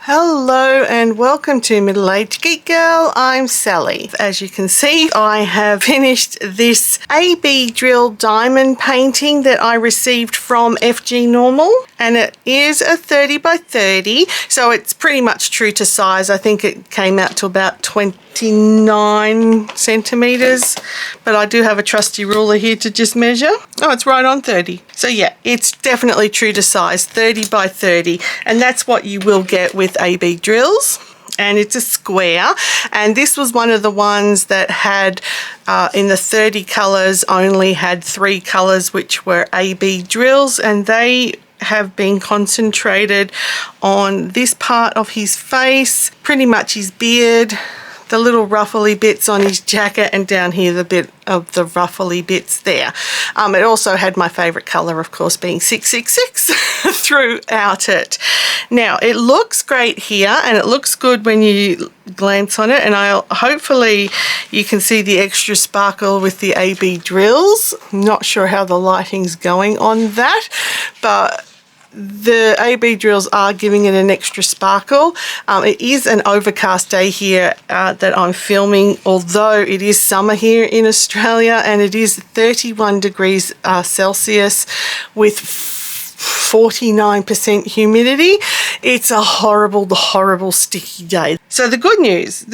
Hello and welcome to Middle Aged Geek Girl. I'm Sally. As you can see, I have finished this AB drill diamond painting that I received from FG Normal, and it is a 30 by 30, so it's pretty much true to size. I think it came out to about 29 centimeters, but I do have a trusty ruler here to just measure. Oh, it's right on 30. So yeah, it's definitely true to size, 30 by 30, and that's what you will get with AB drills. And it's a square, and this was one of the ones that had in the 30 colors only had 3 colors, which were AB drills, and they have been concentrated on this part of his face, pretty much his beard, the little ruffly bits on his jacket, and down here the bit of the ruffly bits there. It also had my favorite color, of course, being 666 throughout it. Now it looks great here, and it looks good when you glance on it, and hopefully you can see the extra sparkle with the AB drills. Not sure how the lighting's going on that, but the AB drills are giving it an extra sparkle. It is an overcast day here that I'm filming, although it is summer here in Australia, and it is 31 degrees Celsius with 49% humidity. It's a horrible sticky day. So the good news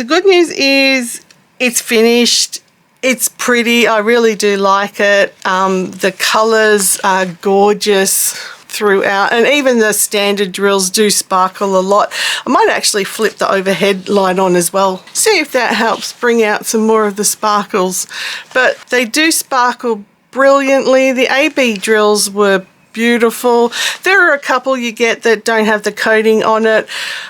is it's finished. It's pretty. I really do like it. The colors are gorgeous throughout, and even the standard drills do sparkle a lot. I might actually flip the overhead light on as well, see if that helps bring out some more of the sparkles. But they do sparkle brilliantly. The AB drills were beautiful. There are a couple you get that don't have the coating on it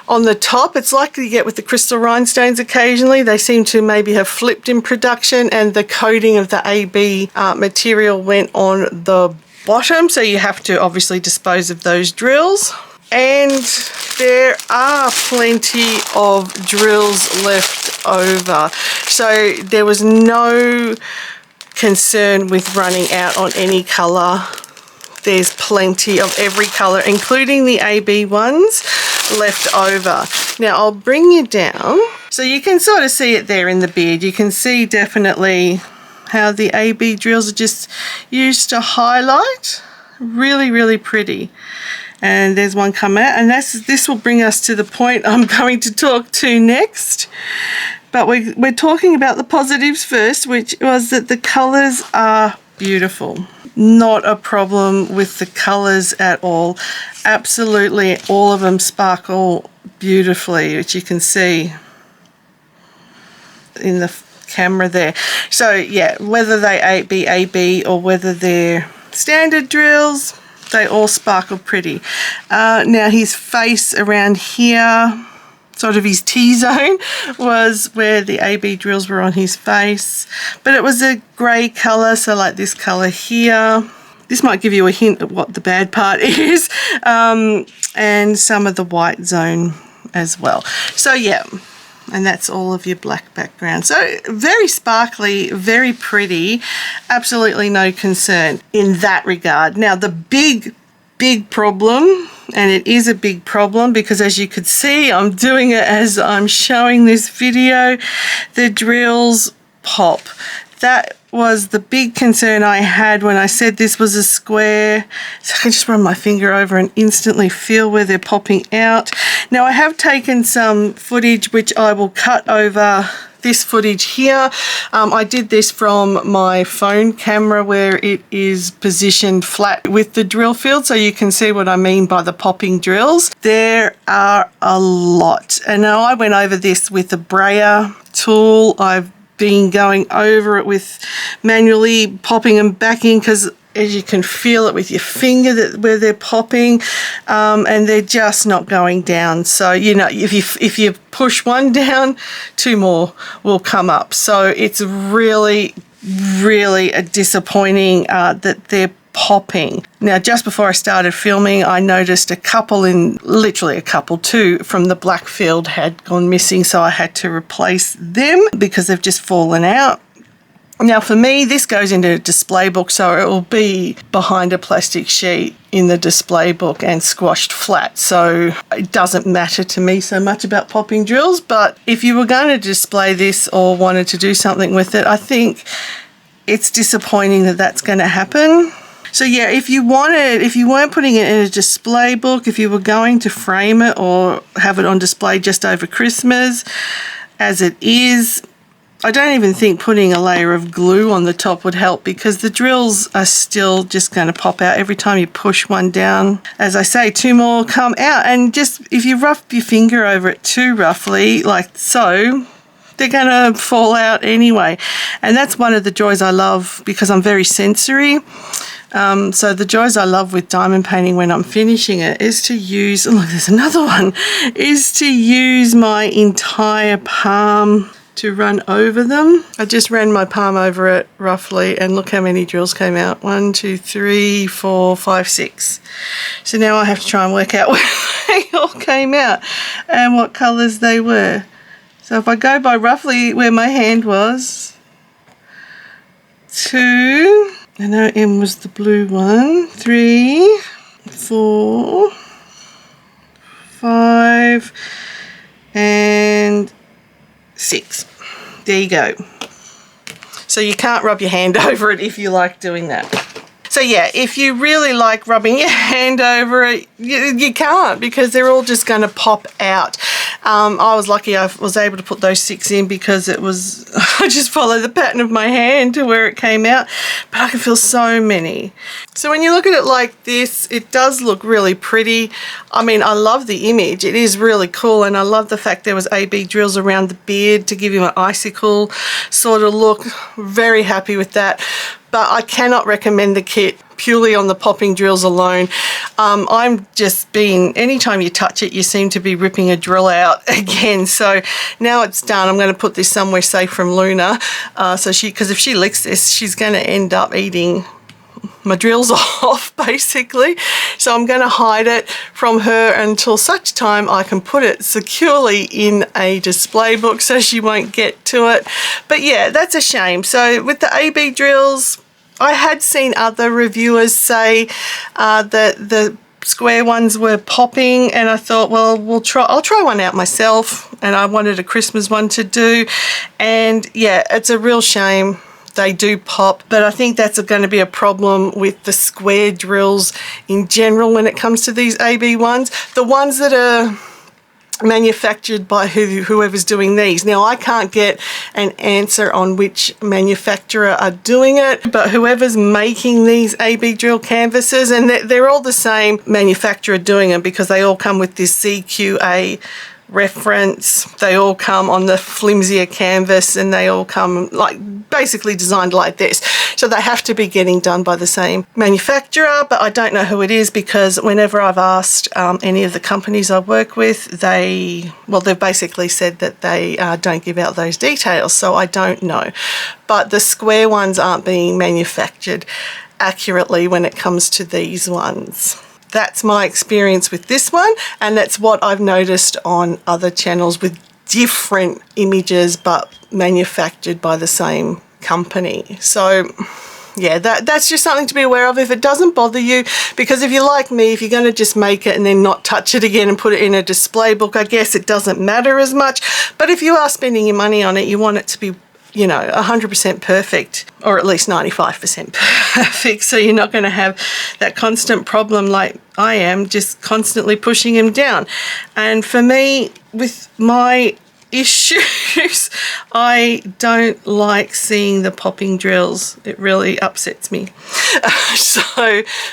on the top. It's like you get with the crystal rhinestones occasionally. They seem to maybe have flipped in production, and the coating of the AB material went on the bottom, so you have to obviously dispose of those drills. And there are plenty of drills left over, so there was no concern with running out on any color. There's plenty of every color, including the AB ones, left over. Now I'll bring you down so you can sort of see it there in the beard. You can see definitely how the AB drills are just used to highlight. Really pretty. And there's one come out, and this will bring us to the point I'm going to talk to next. But we're talking about the positives first, which was that the colors are beautiful. Not a problem with the colors at all. Absolutely all of them sparkle beautifully, which you can see in the camera there. So yeah, whether they be AB or whether they're standard drills, they all sparkle pretty. Now his face around here, sort of his T-zone, was where the AB drills were on his face, but it was a grey colour, so like this colour here. This might give you a hint of what the bad part is, and some of the white zone as well. So yeah, and that's all of your black background. So very sparkly, very pretty, absolutely no concern in that regard. Now the big problem, and it is a big problem because as you could see, I'm doing it as I'm showing this video, the drills pop. That was the big concern I had when I said this was a square. So I can just run my finger over and instantly feel where they're popping out. Now I have taken some footage which I will cut over this footage here. I did this from my phone camera where it is positioned flat with the drill field, so you can see what I mean by the popping drills. There are a lot, and now I went over this with a brayer tool. I've been going over it with manually popping them back in, because as you can feel it with your finger where they're popping, and they're just not going down. So you know, if you push one down, 2 more will come up. So it's really a disappointing that they're popping. Now just before I started filming, I noticed literally a couple too from the black field had gone missing, so I had to replace them because they've just fallen out. Now for me, this goes into a display book, so it will be behind a plastic sheet in the display book and squashed flat. So it doesn't matter to me so much about popping drills, but if you were going to display this or wanted to do something with it, I think it's disappointing that that's going to happen. So yeah, if you weren't putting it in a display book, if you were going to frame it or have it on display just over Christmas, as it is, I don't even think putting a layer of glue on the top would help, because the drills are still just going to pop out every time you push one down. As I say, 2 more come out, and just if you rough your finger over it too roughly, like so, they're going to fall out anyway. And that's one of the joys I love, because I'm very sensory. So the joys I love with diamond painting when I'm finishing it is to use, oh look, there's another one, is to use my entire palm to run over them. I just ran my palm over it roughly, and look how many drills came out. 1, 2, 3, 4, 5, 6. So now I have to try and work out where they all came out and what colours they were. So if I go by roughly where my hand was, 2, I know M was the blue one, 3, 4, 5, and 6. There you go. So you can't rub your hand over it if you like doing that. So yeah, if you really like rubbing your hand over it, you can't, because they're all just going to pop out. I was lucky I was able to put those 6 in, because it was, I just followed the pattern of my hand to where it came out, but I can feel so many. So when you look at it like this, it does look really pretty. I mean, I love the image. It is really cool, and I love the fact there was AB drills around the beard to give him an icicle sort of look. Very happy with that. But I cannot recommend the kit purely on the popping drills alone. I'm just being, anytime you touch it, you seem to be ripping a drill out again. So now it's done. I'm going to put this somewhere safe from Luna. Because if she licks this, she's going to end up eating my drills off, basically. So I'm going to hide it from her until such time I can put it securely in a display book so she won't get to it. But yeah, that's a shame. So with the AB drills, I had seen other reviewers say that the square ones were popping, and I thought, well, I'll try one out myself, and I wanted a Christmas one to do. And yeah, it's a real shame they do pop, but I think that's going to be a problem with the square drills in general when it comes to these AB ones. The ones that are manufactured by whoever's doing these. Now, I can't get an answer on which manufacturer are doing it, but whoever's making these AB drill canvases, and they're all the same manufacturer doing them, because they all come with this CQA reference. They all come on the flimsier canvas, and they all come like basically designed like this. So they have to be getting done by the same manufacturer, but I don't know who it is, because whenever I've asked any of the companies I work with, they've basically said that they don't give out those details, so I don't know. But the square ones aren't being manufactured accurately when it comes to these ones. That's my experience with this one, and that's what I've noticed on other channels with different images but manufactured by the same company. So yeah, that's just something to be aware of if it doesn't bother you, because if you're like me, if you're going to just make it and then not touch it again and put it in a display book, I guess it doesn't matter as much. But if you are spending your money on it, you want it to be 100% perfect, or at least 95% perfect, so you're not going to have that constant problem like I am, just constantly pushing him down. And for me, with my issues, I don't like seeing the popping drills. It really upsets me.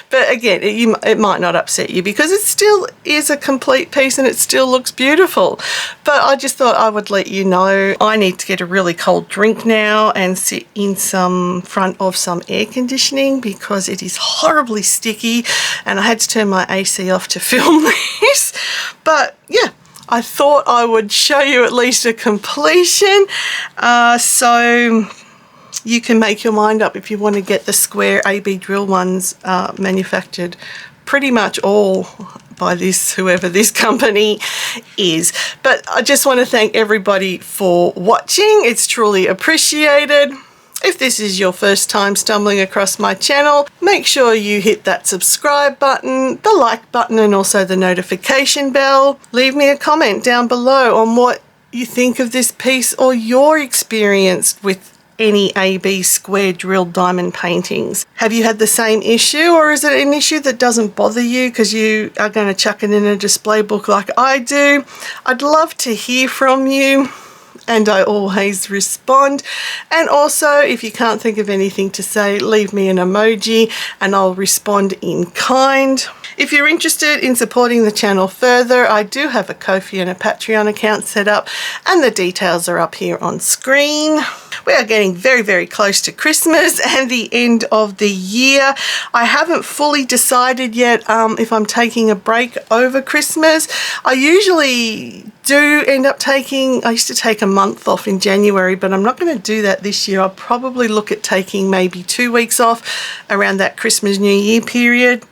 But again, it might not upset you, because it still is a complete piece and it still looks beautiful. But I just thought I would let you know. I need to get a really cold drink now and sit in front of some air conditioning, because it is horribly sticky, and I had to turn my AC off to film this. But yeah, I thought I would show you at least a completion, so you can make your mind up if you want to get the square AB drill ones manufactured pretty much all by whoever this company is. But I just want to thank everybody for watching. It's truly appreciated. If this is your first time stumbling across my channel, make sure you hit that subscribe button, the like button, and also the notification bell. Leave me a comment down below on what you think of this piece or your experience with any AB square drilled diamond paintings. Have you had the same issue, or is it an issue that doesn't bother you because you are going to chuck it in a display book like I do? I'd love to hear from you, and I always respond. And also, if you can't think of anything to say, leave me an emoji and I'll respond in kind. If you're interested in supporting the channel further, I do have a Ko-fi and a Patreon account set up, and the details are up here on screen. We are getting very, very close to Christmas and the end of the year. I haven't fully decided yet if I'm taking a break over Christmas. I usually do end up I used to take a month off in January, but I'm not going to do that this year. I'll probably look at taking maybe 2 weeks off around that Christmas New Year period.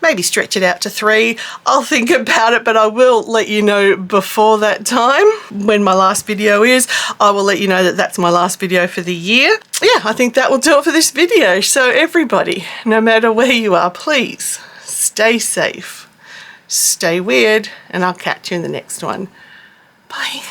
Maybe stretch it out to 3. I'll think about it, but I will let you know before that time. When my last video is, I will let you know that that's my last video for the year. Yeah, I think that will do it for this video. So everybody, no matter where you are, please stay safe, stay weird, and I'll catch you in the next one. Bye.